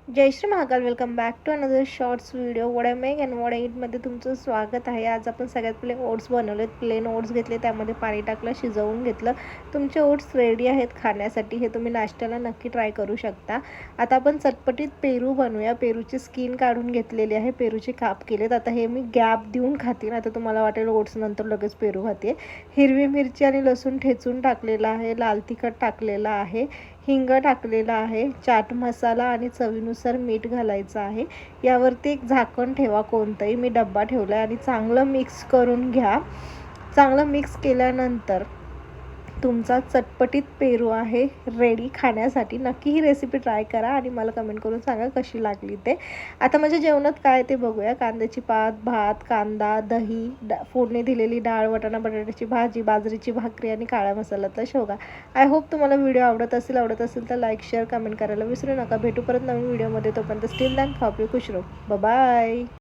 Jai Shri Mahakal. Welcome back to another shorts video. Vada make and vada ईटमध्ये तुमचं स्वागत आहे. आज आपण सगळ्यात पहिले ओट्स बनवलेत. प्लेन ओट्स घेतले, त्यामध्ये पाणी टाकलं, शिजवून घेतलं. तुमचे ओट्स रेडी आहेत खाण्यासाठी. हे तुम्ही नाश्त्याला नक्की ट्राय करू शकता. आता आपण चटपटीत पेरू बनवूया. पेरूची स्किन काढून घेतलेली आहे, पेरूचे काप केलेत. आता हे मी गॅप देऊन खाते. आता तुम्हाला वाटेल ओट्स नंतर लगेच पेरू खाते. हिरवी मिरची आणि लसूण ठेचून टाकलेला आहे, लाल तिखट टाकलेला आहे, हिंग टाकलेला आहे, चाट मसाला आणि चवीनुसार मीठ घालायचं आहे. यावरती एक झाकण ठेवा, कोणतंही. मी डब्बा ठेवला आहे आणि चांगलं मिक्स करून घ्या. चांगलं मिक्स केल्यानंतर तुमचा चटपटीत पेरू आहे रेडी खाण्यासाठी. नक्की ही रेसिपी ट्राय करा आणि मला कमेंट करून सांगा कशी लागली ते. आता माझ्या जेवणात काय ते बघूया. कांद्याची पात, भात, कांदा, दही, फोडणी दिलेली डाळ, वाटाणा बटाट्याची भाजी, बाजरीची भाकरी आणि काळ्या मसाल्यातला शेवगा. आय होप तुम्हाला व्हिडिओ आवडत असेल तर लाईक शेअर कमेंट करायला विसरू नका. भेटू परत नवीन व्हिडिओमध्ये. तोपर्यंत स्टील दॅन खाऊ पिऊ खुश राहू. बाय.